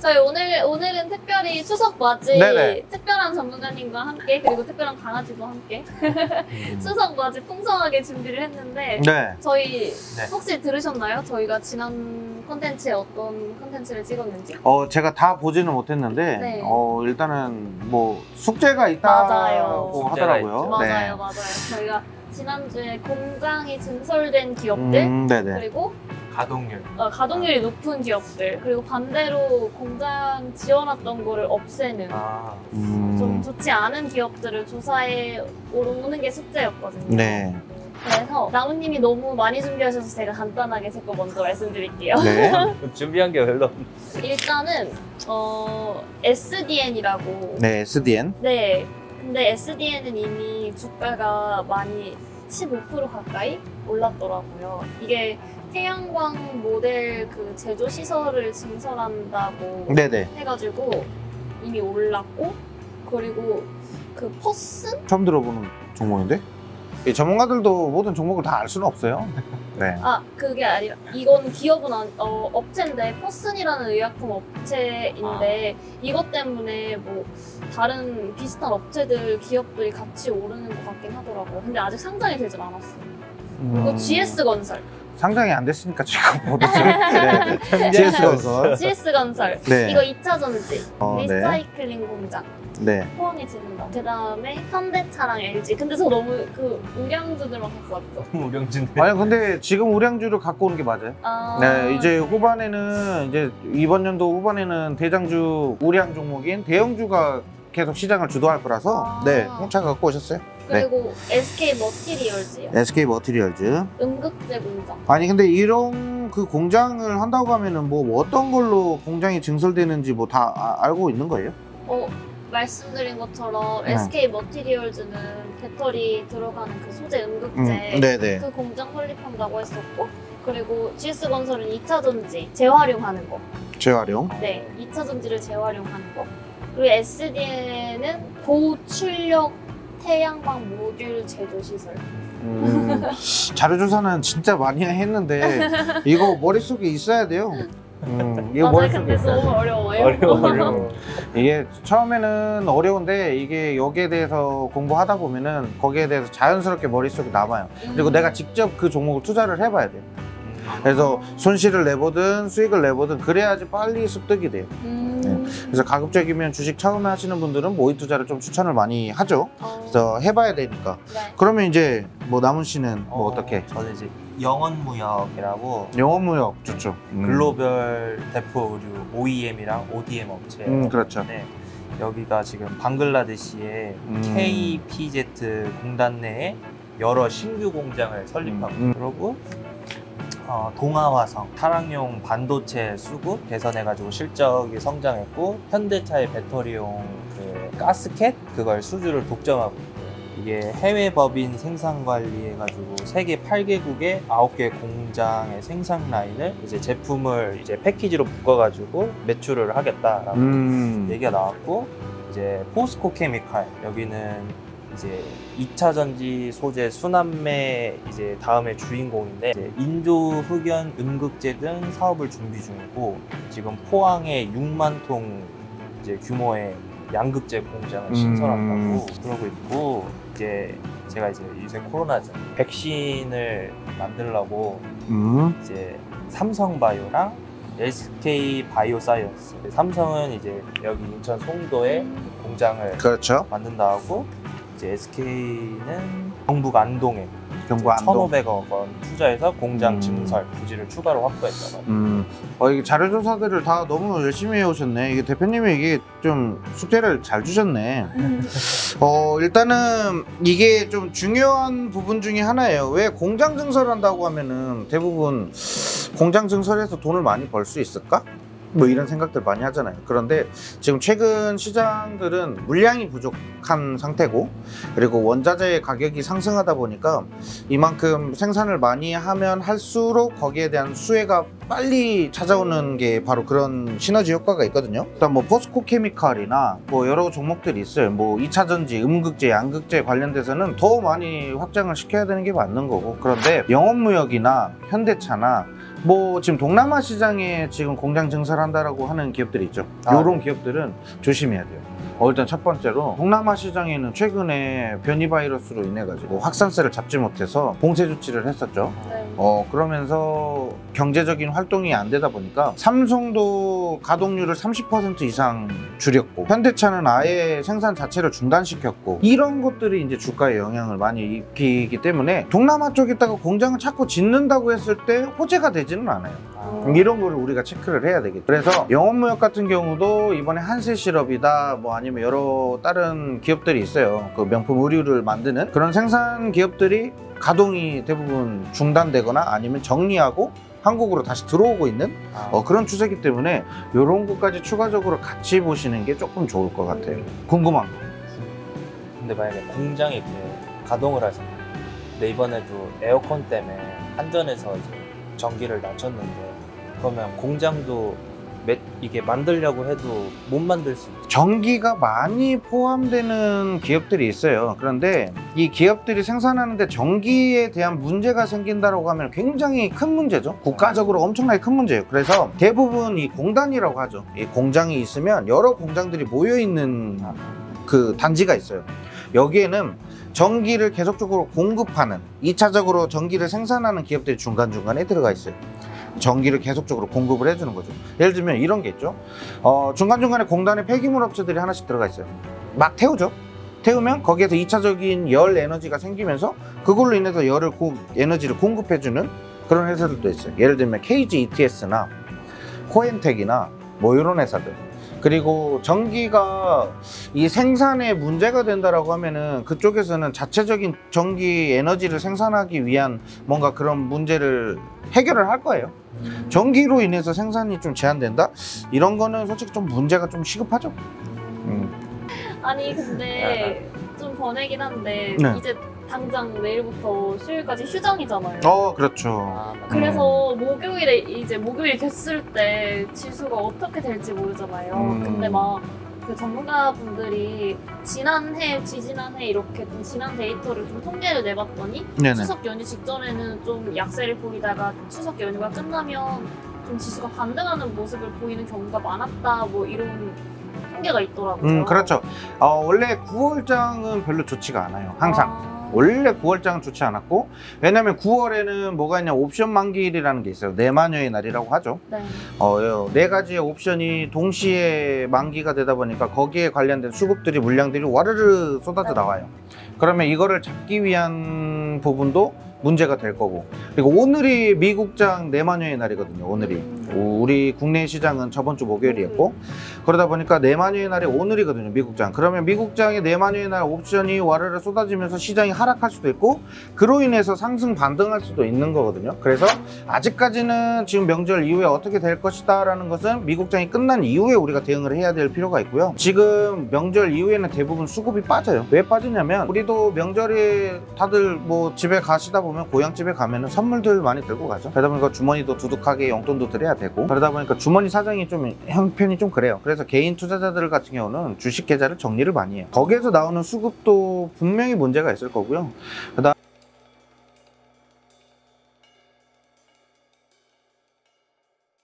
저희 오늘은 특별히 추석 맞이 네네. 특별한 전문가님과 함께 그리고 특별한 강아지도 함께 추석 맞이 풍성하게 준비를 했는데 네. 저희 네. 혹시 들으셨나요? 저희가 지난 콘텐츠에 어떤 콘텐츠를 찍었는지? 제가 다 보지는 못했는데 네. 일단은 뭐 숙제가 맞아요. 있다고 숙제가 하더라고요. 있죠. 맞아요, 맞아요. 저희가 지난주에 공장이 증설된 기업들 네네. 그리고 가동률. 가동률이 높은 기업들 그리고 반대로 공장 지어놨던 거를 없애는 좀 좋지 않은 기업들을 조사해 오는 게 숙제였거든요. 네. 그래서 나무님이 너무 많이 준비하셔서 제가 간단하게 제 거 먼저 말씀드릴게요. 네. 준비한 게 별로 없네. 일단은 SDN이라고. 네, SDN. 네. 근데 SDN은 이미 주가가 많이 15% 가까이 올랐더라고요. 이게 태양광 모델 그 제조 시설을 증설한다고 네네. 해가지고 이미 올랐고 그리고 그 퍼슨? 처음 들어보는 종목인데? 이 전문가들도 모든 종목을 다 알 수는 없어요. 네. 그게 아니라 이건 기업은 업체인데 퍼슨이라는 의약품 업체인데 이것 때문에 뭐 다른 비슷한 업체들 기업들이 같이 오르는 것 같긴 하더라고요. 근데 아직 상장이 되질 않았어요. 그리고 GS건설. 상장이 안 됐으니까 지금 못 했죠. 네. GS건설. GS건설. 네. 이거 2차 전지. 네. 리사이클링 공장. 네. 포항에 짓는다. 그 다음에 현대차랑 LG. 근데 저 너무 그 우량주들만 갖고 왔죠. 우량진데. 아니 근데 지금 우량주를 갖고 오는 게 맞아요. 네, 이제 후반에는 이제 이번 연도 후반에는 대장주 우량 종목인 대형주가 계속 시장을 주도할 거라서 네, 홍차 갖고 오셨어요. 그리고 SK 머티리얼즈요. SK 머티리얼즈. 음극재 공장. 아니 근데 이런 그 공장을 한다고 하면은 뭐 어떤 걸로 공장이 증설되는지 뭐 다 알고 있는 거예요? 말씀드린 것처럼 SK 머티리얼즈는 배터리 들어가는 그 소재 음극재 네네. 그 공장 설립한다고 했었고 그리고 GS건설은 2차 전지 재활용하는 거. 재활용. 네, 2차 전지를 재활용하는 거. 그리고 SDN은 고출력 태양광 모듈 제조 시설. 자료조사는 진짜 많이 했는데 이거 머릿속에 있어야 돼요. 이거 맞아요. 근데 너무 어려워요. 어려워. 이게 처음에는 어려운데 이게 여기에 대해서 공부하다 보면은 거기에 대해서 자연스럽게 머릿속에 남아요. 그리고 내가 직접 그 종목을 투자를 해봐야 돼요. 그래서 손실을 내보든 수익을 내보든 그래야지 빨리 습득이 돼요. 네. 그래서 가급적이면 주식 처음에 하시는 분들은 모의 투자를 좀 추천을 많이 하죠. 그래서 해봐야 되니까. 네. 그러면 이제 뭐 남은 씨는 뭐 어떻게? 저는 이제 영원무역이라고 영업무역 좋죠. 글로벌 대표 의류 OEM이랑 ODM 업체. 그렇죠. 네. 여기가 지금 방글라데시의 KPZ 공단 내에 여러 신규 공장을 설립하고 그러고 동아화성 탈항용 반도체 수급 개선해가지고 실적이 성장했고 현대차의 배터리용 그 가스켓 그걸 수주를 독점하고 있고요. 이게 해외 법인 생산 관리해가지고 세계 8개국의 9개 공장의 생산 라인을 이제 제품을 이제 패키지로 묶어가지고 매출을 하겠다라고 얘기가 나왔고 이제 포스코 케미칼 여기는 이제 2차 전지 소재 순환매 이제 다음에 주인공인데 이제 인조 흑연 음극재 등 사업을 준비 중이고 지금 포항에 6만 통 이제 규모의 양극재 공장을 신설한다고 그러고 있고 이제 제가 이제 요새 코로나죠 백신을 만들려고 이제 삼성바이오랑 SK 바이오사이언스 삼성은 이제 여기 인천 송도에 공장을 그렇죠. 만든다 하고 이제 SK는 경북 안동에 경북 안동 1,500억 원 투자해서 공장 증설 부지를 추가로 확보했다고. 이게 자료조사들을 다 너무 열심히 해오셨네. 이게 대표님이 이게 좀 숙제를 잘 주셨네. 일단은 이게 좀 중요한 부분 중에 하나예요. 왜 공장 증설한다고 하면은 대부분 공장 증설해서 돈을 많이 벌 수 있을까? 뭐 이런 생각들 많이 하잖아요. 그런데 지금 최근 시장들은 물량이 부족한 상태고 그리고 원자재 가격이 상승하다 보니까 이만큼 생산을 많이 하면 할수록 거기에 대한 수혜가 빨리 찾아오는 게 바로 그런 시너지 효과가 있거든요. 일단 뭐 포스코 케미칼이나 뭐 여러 종목들이 있어요. 뭐 2차 전지, 음극재, 양극재 관련돼서는 더 많이 확장을 시켜야 되는 게 맞는 거고 그런데 영업무역이나 현대차나 뭐 지금 동남아 시장에 지금 공장 증설한다라고 하는 기업들이 있죠. 이런 기업들은 조심해야 돼요. 일단 첫 번째로 동남아 시장에는 최근에 변이 바이러스로 인해 가지고 확산세를 잡지 못해서 봉쇄 조치를 했었죠. 네. 그러면서 경제적인 활동이 안 되다 보니까 삼성도 가동률을 30% 이상 줄였고, 현대차는 아예 생산 자체를 중단시켰고, 이런 것들이 이제 주가에 영향을 많이 입히기 때문에 동남아 쪽에다가 공장을 자꾸 짓는다고 했을 때 호재가 되지는 않아요. 이런 거를 우리가 체크를 해야 되겠죠. 그래서 영업무역 같은 경우도 이번에 한세실업이다, 뭐 아니면 여러 다른 기업들이 있어요. 그 명품 의류를 만드는 그런 생산 기업들이 가동이 대부분 중단되거나 아니면 정리하고 한국으로 다시 들어오고 있는 그런 추세이기 때문에 이런 것까지 추가적으로 같이 보시는 게 조금 좋을 것 같아요. 궁금한 거. 근데 만약에 공장이 이렇게 가동을 하잖아요. 근데 이번에도 에어컨 때문에 한전에서 이제 전기를 낮췄는데, 그러면 공장도 이게 만들려고 해도 못 만들 수 있죠. 전기가 많이 포함되는 기업들이 있어요. 그런데 이 기업들이 생산하는데 전기에 대한 문제가 생긴다고 하면 굉장히 큰 문제죠. 국가적으로 엄청나게 큰 문제예요. 그래서 대부분 이 공단이라고 하죠. 이 공장이 있으면 여러 공장들이 모여있는 그 단지가 있어요. 여기에는 전기를 계속적으로 공급하는, 2차적으로 전기를 생산하는 기업들이 중간중간에 들어가 있어요. 전기를 계속적으로 공급을 해주는 거죠. 예를 들면 이런 게 있죠. 중간중간에 공단에 폐기물 업체들이 하나씩 들어가 있어요. 막 태우죠. 태우면 거기에서 2차적인 열 에너지가 생기면서 그걸로 인해서 에너지를 공급해주는 그런 회사들도 있어요. 예를 들면 KG ETS나 코엔텍이나 뭐 이런 회사들. 그리고 전기가 이 생산에 문제가 된다라고 하면은 그쪽에서는 자체적인 전기 에너지를 생산하기 위한 뭔가 그런 문제를 해결을 할 거예요. 전기로 인해서 생산이 좀 제한된다? 이런 거는 솔직히 좀 문제가 좀 시급하죠. 아니 근데 좀 번외긴 한데 네. 이제 당장 내일부터 수요일까지 휴장이잖아요. 그렇죠. 그래서 목요일 됐을 때 지수가 어떻게 될지 모르잖아요. 근데 막 그 전문가분들이 지난해, 지지난해 이렇게 좀 지난 데이터를 좀 통계를 내봤더니 네네. 추석 연휴 직전에는 좀 약세를 보이다가 추석 연휴가 끝나면 좀 지수가 반등하는 모습을 보이는 경우가 많았다, 뭐 이런 통계가 있더라고요. 그렇죠. 원래 9월장은 별로 좋지가 않아요. 항상. 원래 9월장은 좋지 않았고, 왜냐면 9월에는 뭐가 있냐, 옵션 만기일이라는 게 있어요. 내마녀의 날이라고 하죠. 네. 네 가지의 옵션이 동시에 만기가 되다 보니까 거기에 관련된 수급들이, 물량들이 와르르 쏟아져 나와요. 그러면 이거를 잡기 위한 부분도 문제가 될 거고, 그리고 오늘이 미국장 내마녀의 날이거든요. 오늘이 우리 국내 시장은 저번 주 목요일이었고, 그러다 보니까 내마녀의 날이 오늘이거든요. 미국장. 그러면 미국장의 내마녀의 날 옵션이 와르르 쏟아지면서 시장이 하락할 수도 있고, 그로 인해서 상승 반등할 수도 있는 거거든요. 그래서 아직까지는 지금 명절 이후에 어떻게 될 것이다 라는 것은 미국장이 끝난 이후에 우리가 대응을 해야 될 필요가 있고요. 지금 명절 이후에는 대부분 수급이 빠져요. 왜 빠지냐면, 우리도 명절에 다들 뭐 집에 가시다 보면 고향집에 가면은 선물들 많이 들고 가죠. 그러다 보니까 주머니도 두둑하게 용돈도 드려야 되고, 그러다 보니까 주머니 사정이 좀 형편이 좀 그래요. 그래서 개인 투자자들 같은 경우는 주식 계좌를 정리를 많이 해요. 거기에서 나오는 수급도 분명히 문제가 있을 거고요. 그다음